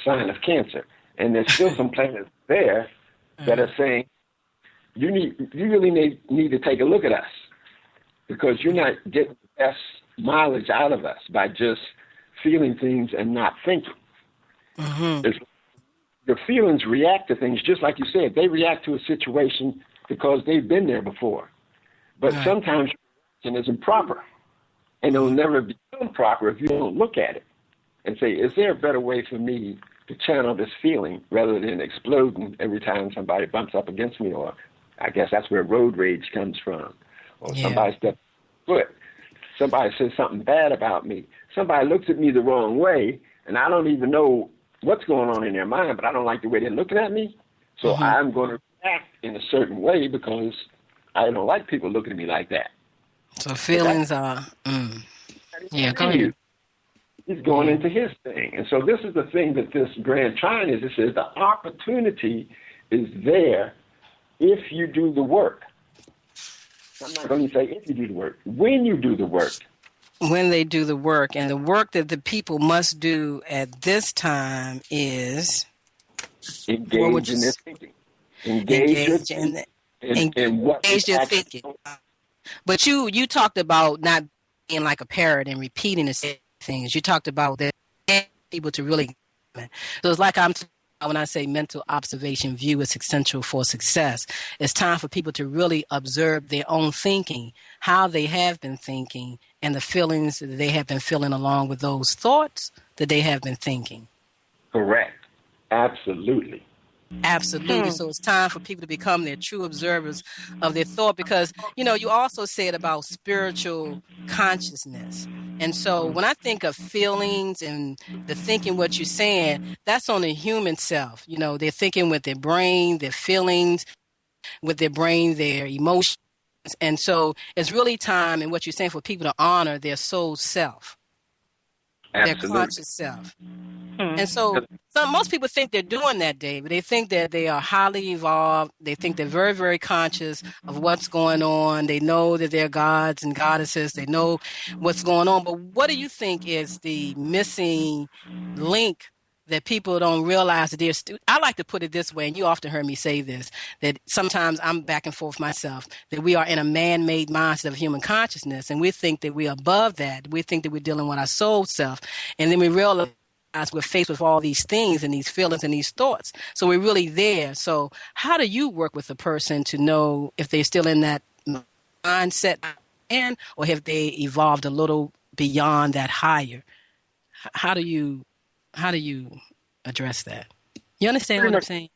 sign of Cancer, and there's still some planets there that are saying you really need to take a look at us because you're not getting the best mileage out of us by just feeling things and not thinking. Mm-hmm. Your feelings react to things just like you said. They react to a situation because they've been there before. But sometimes your reaction isn't proper. And it'll never become proper if you don't look at it and say, is there a better way for me to channel this feeling rather than exploding every time somebody bumps up against me? Or I guess that's where road rage comes from. Or somebody steps foot. Somebody says something bad about me. Somebody looks at me the wrong way, and I don't even know what's going on in their mind, but I don't like the way they're looking at me. So I'm going to react in a certain way because I don't like people looking at me like that. So feelings are, yeah, go ahead. He's going into his thing. And so this is the thing that this grand trine is. It says the opportunity is there if you do the work. I'm not going to say if you do the work, when you do the work. When they do the work. And the work that the people must do at this time is engage in their thinking. Engage your thinking. But you talked about not being like a parrot and repeating the same things. You talked about that people to really. So it's like when I say mental observation view is essential for success. It's time for people to really observe their own thinking, how they have been thinking, and the feelings that they have been feeling along with those thoughts that they have been thinking. Correct. Absolutely. Absolutely. So it's time for people to become their true observers of their thought, because, you also said about spiritual consciousness. And so when I think of feelings and the thinking, what you're saying, that's on the human self. They're thinking with their brain, their feelings, with their brain, their emotions. And so it's really time, and what you're saying, for people to honor their soul self, Absolutely. their conscious self. And so most people think they're doing that, David. They think that they are highly evolved. They think they're very, very conscious of what's going on. They know that they're gods and goddesses. They know what's going on. But what do you think is the missing link that people don't realize that they're I like to put it this way, and you often heard me say this, that sometimes I'm back and forth myself, that we are in a man-made mindset of human consciousness, and we think that we're above that. We think that we're dealing with our soul self. And then we realize we're faced with all these things and these feelings and these thoughts. So we're really there. So how do you work with a person to know if they're still in that mindset, or have they evolved a little beyond that higher? How do you address that? You understand what I'm saying?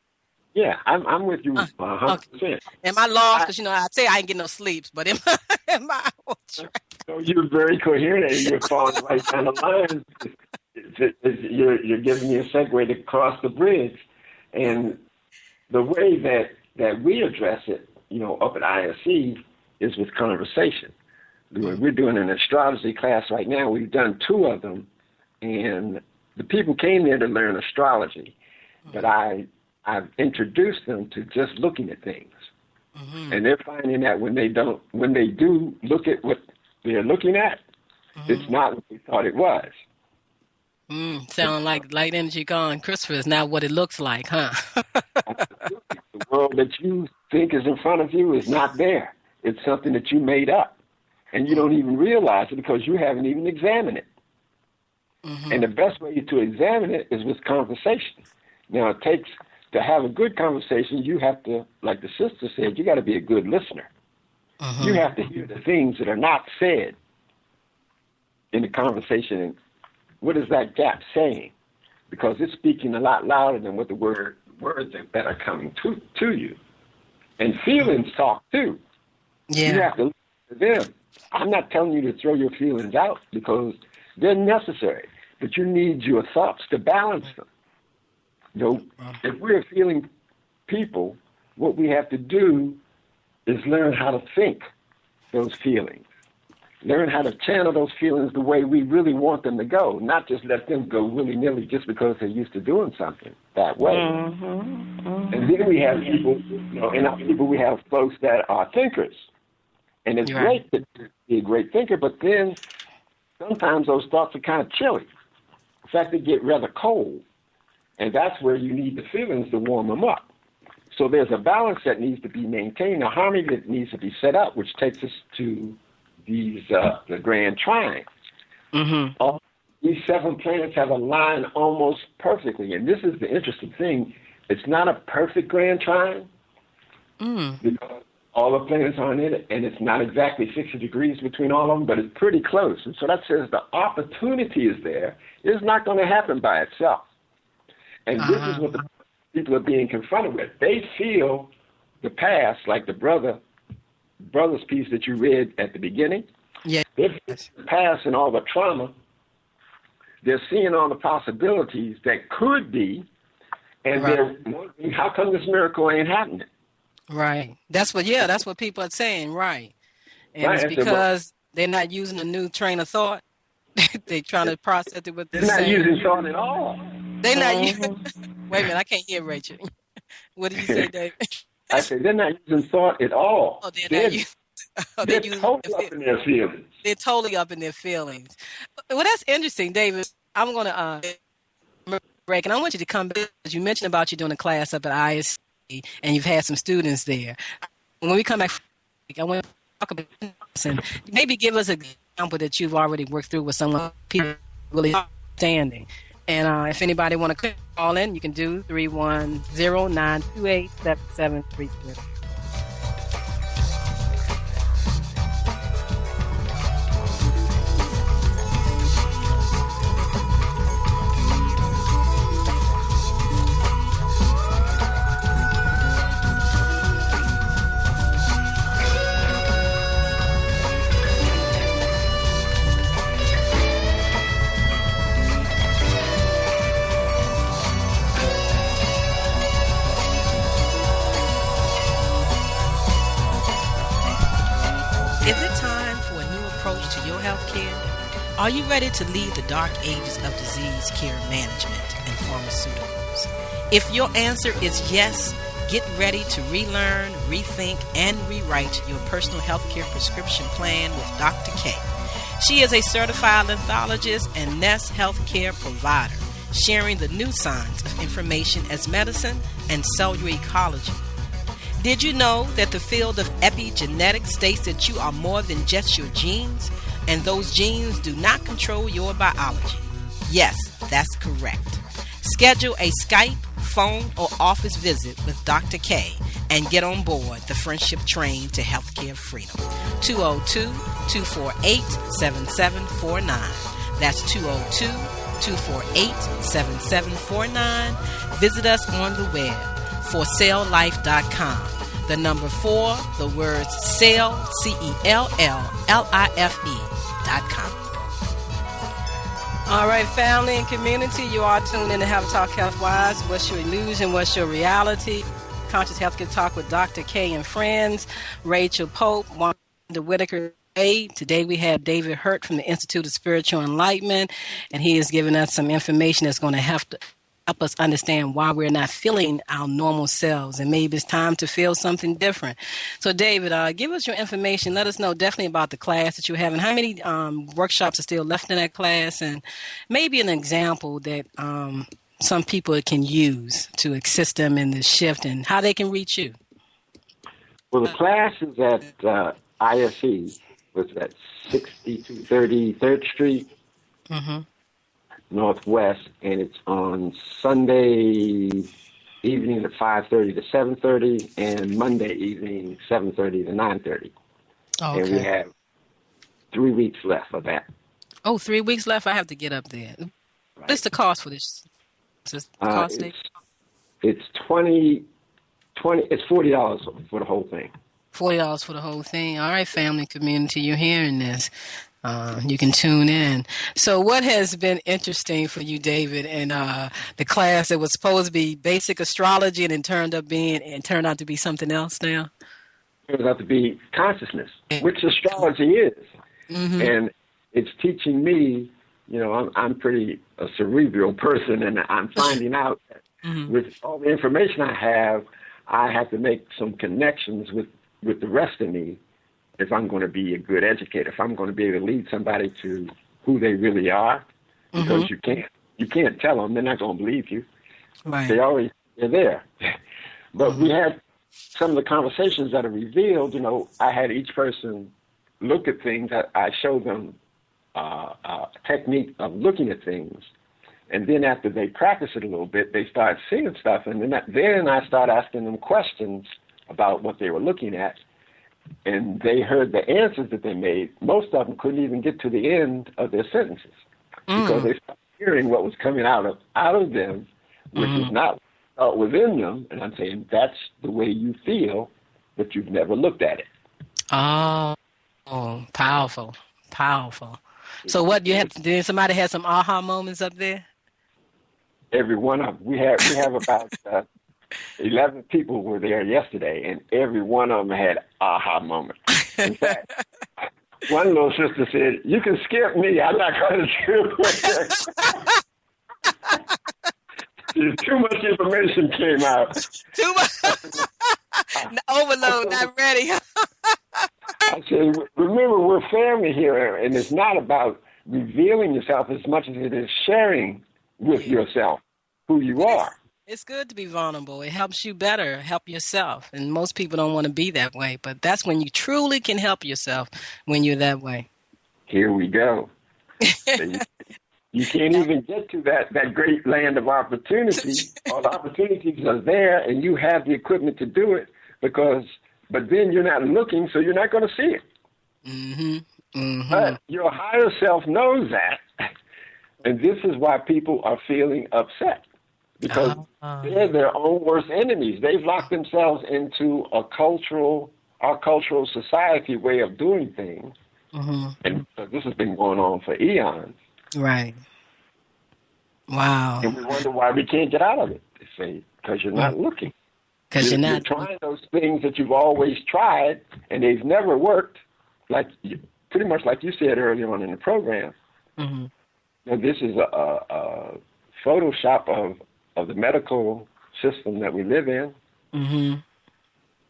Yeah, I'm with you 100%. Okay. Am I lost? Because, I say I ain't getting no sleeps, but am I on track? So you're very coherent, and you're falling right down the line. You're giving me a segue to cross the bridge. And the way that we address it, up at ISC, is with conversation. We're doing an astrology class right now. We've done 2 of them, and the people came there to learn astrology, but I've introduced them to just looking at things. And they're finding that when they do look at what they're looking at, it's not what they thought it was. Sound like light energy gone. Christopher is not what it looks like, huh? The world that you think is in front of you is not there. It's something that you made up, and you don't even realize it because you haven't even examined it. And the best way to examine it is with conversation. Now, it takes, to have a good conversation, you have to, like the sister said, you got to be a good listener. You have to hear the things that are not said in the conversation. What is that gap saying? Because it's speaking a lot louder than what the words that are coming to you. And feelings talk too. Yeah. You have to listen to them. I'm not telling you to throw your feelings out because they're necessary, but you need your thoughts to balance them. If we're feeling people, what we have to do is learn how to think those feelings. Learn how to channel those feelings the way we really want them to go, not just let them go willy-nilly just because they're used to doing something that way. And then we have people, in our people we have folks that are thinkers. And it's great to be a great thinker, but then sometimes those thoughts are kind of chilly. In fact, they get rather cold. And that's where you need the feelings to warm them up. So there's a balance that needs to be maintained, a harmony that needs to be set up, which takes us to these the grand trine. All these 7 planets have aligned almost perfectly. And this is the interesting thing. It's not a perfect grand trine because all the planets are in it, and it's not exactly 60 degrees between all of them, but it's pretty close. And so that says the opportunity is there. It's not going to happen by itself. And this is what the people are being confronted with. They feel the past, like the brother's piece that you read at the beginning. Yeah. They feel the past and all the trauma. They're seeing all the possibilities that could be, and they're wondering, how come this miracle ain't happening? Right. That's what people are saying, right. And it's because they're not using a new train of thought. They're trying to process it with this. They're not using thought at all. They're not using. Wait a minute, I can't hear Rachel. What did you say, David? I said they're not using thought at all. Oh, they're not using. They're totally up in their feelings. They're totally up in their feelings. Well, that's interesting, David. I'm going to break, and I want you to come back because you mentioned about you doing a class up at ISC, and you've had some students there. When we come back, I want to talk about this and maybe give us an example that you've already worked through with someone people really understanding. And if anybody want to call in, you can do 310-928-7730. healthcare? Are you ready to leave the dark ages of disease care management and pharmaceuticals? If your answer is yes, get ready to relearn, rethink, and rewrite your personal healthcare prescription plan with Dr. K. She is a certified lenthologist and Nest healthcare provider, sharing the new science of information as medicine and cellular ecology. Did you know that the field of epigenetics states that you are more than just your genes, and those genes do not control your biology? Yes, that's correct. Schedule a Skype, phone, or office visit with Dr. K and get on board the friendship train to healthcare freedom. 202-248-7749. That's 202-248-7749. Visit us on the web, forselllife.com. The number 4, the words cell, CELLLIFE.com. All right, family and community, you are tuned in to Have a Talk Health-Wise. What's your illusion? What's your reality? Conscious Healthcare Talk with Dr. K and friends. Rachel Pope, Wanda Whitaker. Today we have David Hurt from the Institute of Spiritual Enlightenment, and he is giving us some information that's going to help us understand why we're not feeling our normal selves, and maybe it's time to feel something different. So, David, give us your information. Let us know definitely about the class that you're having. How many workshops are still left in that class, and maybe an example that some people can use to assist them in this shift, and how they can reach you. Well, the class is at ISE, was at 6230 3rd Street. Mm-hmm. Northwest, and it's on Sunday evening at 5:30 to 7:30, and Monday evening 7:30 to 9:30. Okay. And we have 3 weeks left of that. Oh, 3 weeks left. I have to get up there. Right. What's the cost for this? It's it's $40 for the whole thing. $40 for the whole thing. All right, family, community, you're hearing this. You can tune in. So what has been interesting for you, David, in the class that was supposed to be basic astrology and it turned out to be something else now? It turned out to be consciousness, which astrology is. Mm-hmm. And it's teaching me, I'm pretty a cerebral person, and I'm finding out that Mm-hmm. with all the information I have to make some connections with the rest of me if I'm going to be a good educator, if I'm going to be able to lead somebody to who they really are, because Mm-hmm. you can't tell them, they're not going to believe you. Right. They're there. But we had some of the conversations that are revealed, I had each person look at things. I showed them a technique of looking at things. And then after they practice it a little bit, they start seeing stuff. And then I start asking them questions about what they were looking at. And they heard the answers that they made. Most of them couldn't even get to the end of their sentences because they started hearing what was coming out of them, which is not within them. And I'm saying that's the way you feel, but you've never looked at it. Oh, powerful. So what you have to do? Somebody had some aha moments up there? Every one of them. We have about 11 people were there yesterday, and every one of them had aha moments. In fact, one little sister said, "You can skip me. I'm not going to do it." Too much information came out. Too much. Overload, not ready. I said, remember, we're family here, and it's not about revealing yourself as much as it is sharing with yourself who you are. It's good to be vulnerable. It helps you better, help yourself. And most people don't want to be that way, but that's when you truly can help yourself, when you're that way. Here we go. You can't even get to that great land of opportunity. All the opportunities are there, and you have the equipment to do it, but then you're not looking, so you're not going to see it. Mm-hmm. Mm-hmm. But your higher self knows that, and this is why people are feeling upset, because they're their own worst enemies. They've locked themselves into our cultural society way of doing things, and this has been going on for eons. Right. Wow. And we wonder why we can't get out of it. They say, because you're not looking. Because you're not trying those things that you've always tried, and they've never worked. Like pretty much like you said earlier on in the program. Mm-hmm. You know, this is a Photoshop of the medical system that we live in, Mm-hmm.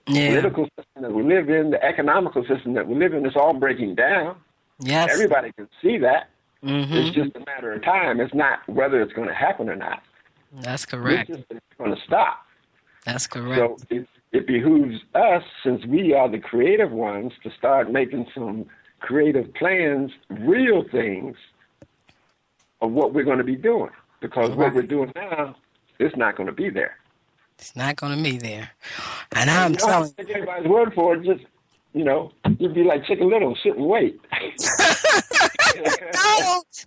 the Yeah. political system that we live in, the economical system that we live in. It's all breaking down. Yes. Everybody can see that. Mm-hmm. It's just a matter of time. It's not whether it's going to happen or not. That's correct. It's just going to stop. That's correct. So it behooves us, since we are the creative ones, to start making some creative plans, real things of what we're going to be doing. Because what we're doing now is not going to be there. It's not going to be there. And I'm You don't have telling to take everybody's word for it. Just, you'd be like Chicken Little, sit and wait. No,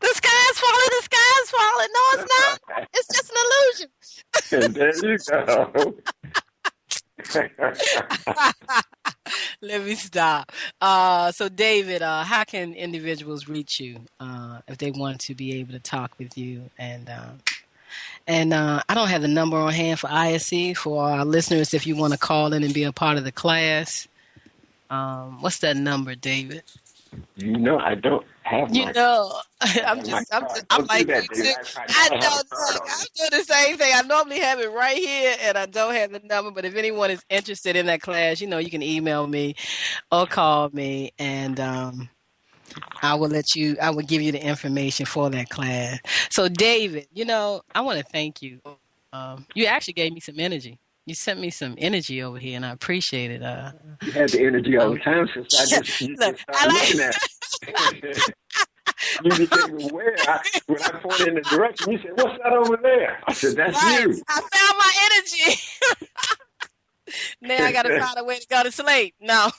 the sky's falling, the sky's falling. No, it's not. It's just an illusion. And there you go. Let me stop. So, David, how can individuals reach you if they want to be able to talk with you? And I don't have the number on hand for ISC for our listeners. If you want to call in and be a part of the class, what's that number, David? I don't have my I'm like you too. I don't know. I'm doing the same thing. I normally have it right here, and I don't have the number. But if anyone is interested in that class, you can email me or call me, and I will give you the information for that class. So, David, I want to thank you. You actually gave me some energy. You sent me some energy over here, and I appreciate it. You had the energy all the time since I just started looking at it. You became aware. When I pointed in the direction, you said, "What's that over there?" I said, "That's you." I found my energy. Now I got to find a way to go to sleep. No.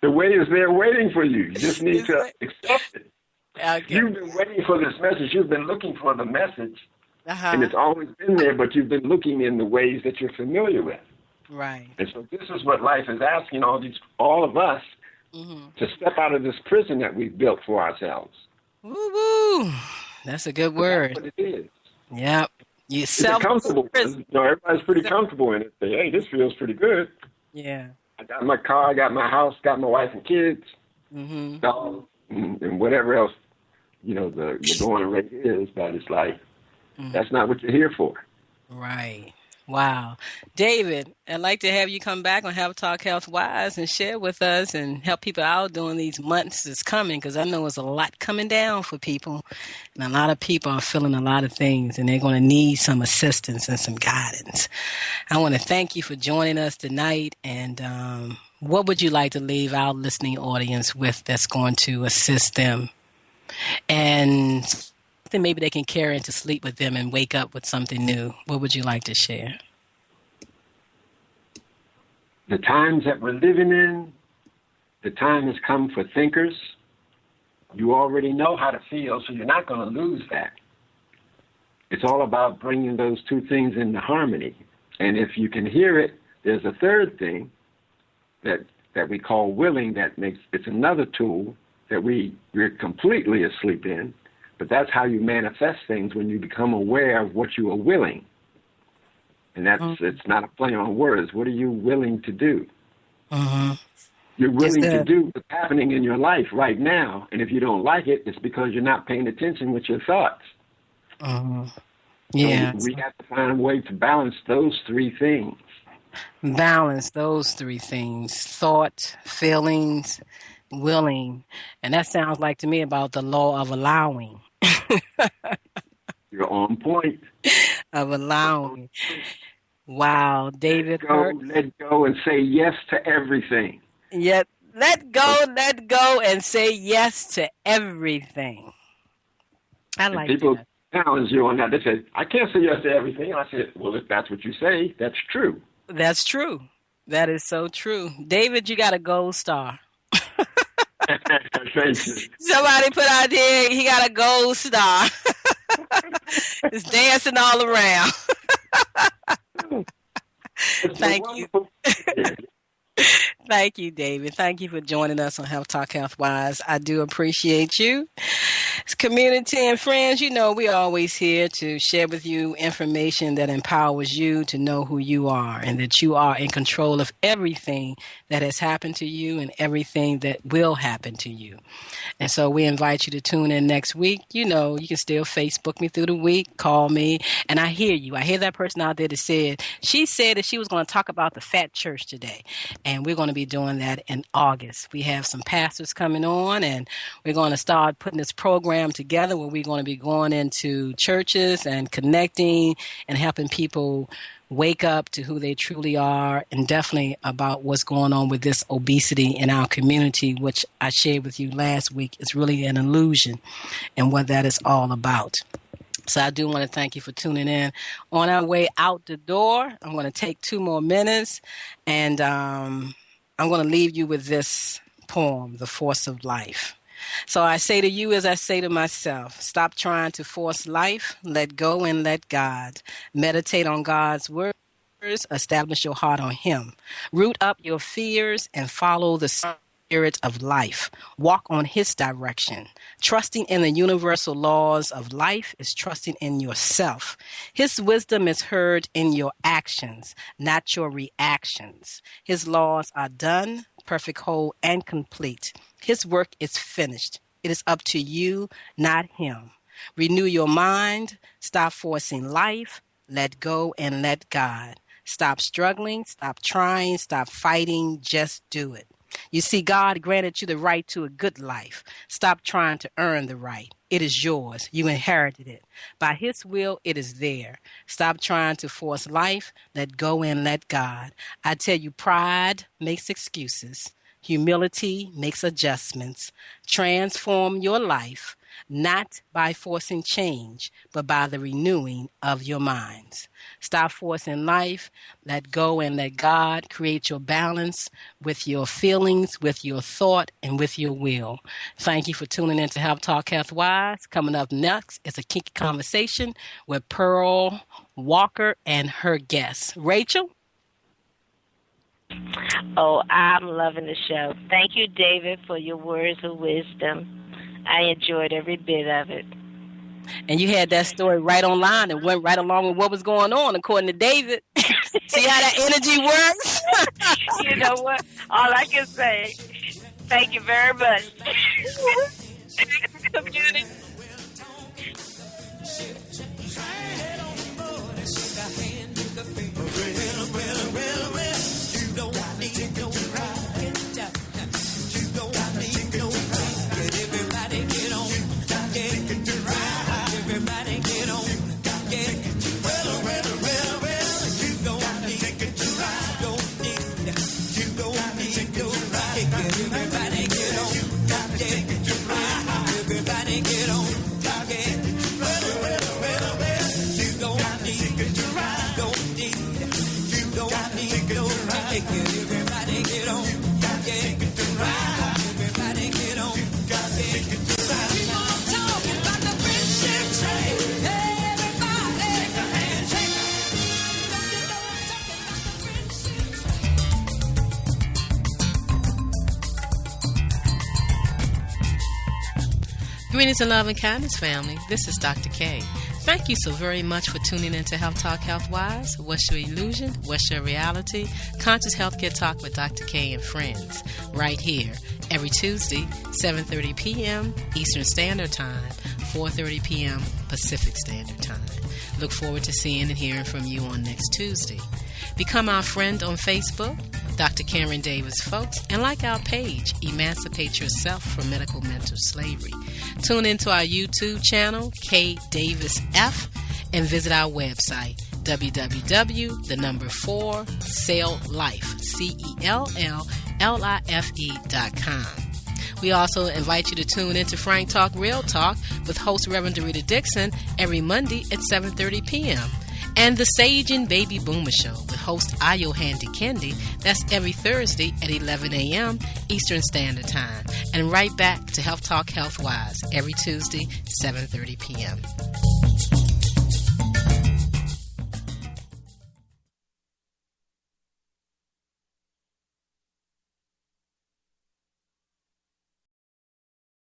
The way is there waiting for you. You just need to accept it. Okay. You've been waiting for this message. You've been looking for the message. Uh-huh. And it's always been there, but you've been looking in the ways that you're familiar with. Right. And so this is what life is asking all of us to step out of this prison that we've built for ourselves. Woo-woo. That's a good word. That's what it is. Yep. It's a comfortable one. Everybody's pretty comfortable in it. Say, hey, this feels pretty good. Yeah. I got my car, I got my house, got my wife and kids, dog, and whatever else, the going rate is, but it's like, that's not what you're here for. Right. Wow. David, I'd like to have you come back on Health Talk Health Wise and share with us and help people out during these months that's coming, because I know there's a lot coming down for people, and a lot of people are feeling a lot of things, and they're going to need some assistance and some guidance. I want to thank you for joining us tonight, and what would you like to leave our listening audience with that's going to assist them? And then maybe they can carry into sleep with them and wake up with something new. What would you like to share? The times that we're living in, the time has come for thinkers. You already know how to feel, so you're not going to lose that. It's all about bringing those two things into harmony. And if you can hear it, there's a third thing that we call willing. It's another tool that we're completely asleep in. But that's how you manifest things, when you become aware of what you are willing. And it's not a play on words. What are you willing to do? You're willing to do what's happening in your life right now. And if you don't like it, it's because you're not paying attention with your thoughts. Yeah. So we have to find a way to balance those three things. Balance those three things: thought, feelings, willing. And that sounds like to me about the law of allowing. You're on point. Of allowing. Wow, David. Let go and say yes to everything. Yet let go and say yes to everything. I like people that. Challenge you on that. They say, I can't say yes to everything. I said, well, if that's what you say, that's true. That's true. That is so true. David, you got a gold star. Thank you. Somebody put out there, he got a gold star. It's dancing all around. Thank you. Thank you, David. Thank you for joining us on Health Talk Health Wise. I do appreciate you. Community and friends, you know, we're always here to share with you information that empowers you to know who you are and that you are in control of everything that has happened to you and everything that will happen to you. And so we invite you to tune in next week. You know, you can still Facebook me through the week, call me, and I hear you. I hear that person out there that said, she said that she was going to talk about the fat church today, and we're going to be doing that in August. We have some pastors coming on, and we're going to start putting this program together where we're going to be going into churches and connecting and helping people wake up to who they truly are, and definitely about what's going on with this obesity in our community, which I shared with you last week. It's really an illusion and what that is all about. So I do want to thank you for tuning in. On our way out the door, I'm going to take 2 more minutes, and I'm going to leave you with this poem, The Force of Life. So I say to you as I say to myself, stop trying to force life, let go and let God. Meditate on God's words, establish your heart on Him. Root up your fears and follow the spirit of life. Walk on His direction. Trusting in the universal laws of life is trusting in yourself. His wisdom is heard in your actions, not your reactions. His laws are done, perfect, whole, and complete. His work is finished. It is up to you, not him. Renew your mind. Stop forcing life. Let go and let God. Stop struggling. Stop trying. Stop fighting. Just do it. You see, God granted you the right to a good life. Stop trying to earn the right. It is yours. You inherited it. By His will, it is there. Stop trying to force life. Let go and let God. I tell you, pride makes excuses. Humility makes adjustments. Transform your life, not by forcing change, but by the renewing of your minds. Stop forcing life. Let go and let God create your balance with your feelings, with your thought, and with your will. Thank you for tuning in to Health Talk Health Wise. Coming up next is a kinky conversation with Pearl Walker and her guests. Rachel? Oh, I'm loving the show. Thank you, David, for your words of wisdom. I enjoyed every bit of it. And you had that story right online and went right along with what was going on, according to David. See how that energy works? You know what? All I can say, thank you very much. Community. Greetings and love and kindness, family. This is Dr. K. Thank you so very much for tuning in to Health Talk Health Wise. What's your illusion? What's your reality? Conscious Healthcare Talk with Dr. K and friends. Right here, every Tuesday, 7:30 p.m. Eastern Standard Time, 4:30 p.m. Pacific Standard Time. Look forward to seeing and hearing from you on next Tuesday. Become our friend on Facebook, Dr. Karen Davis Folks, and like our page, Emancipate Yourself from Medical Mental Slavery. Tune into our YouTube channel, K Davis F, and visit our website, www.celllife.com. We also invite you to tune into Frank Talk Real Talk with host Reverend Dorita Dixon every Monday at 7:30 p.m. And the Sage and Baby Boomer Show with host Ayo Handy Kendi. That's every Thursday at 11 a.m. Eastern Standard Time. And right back to Health Talk Health Wise every Tuesday, 7:30 p.m.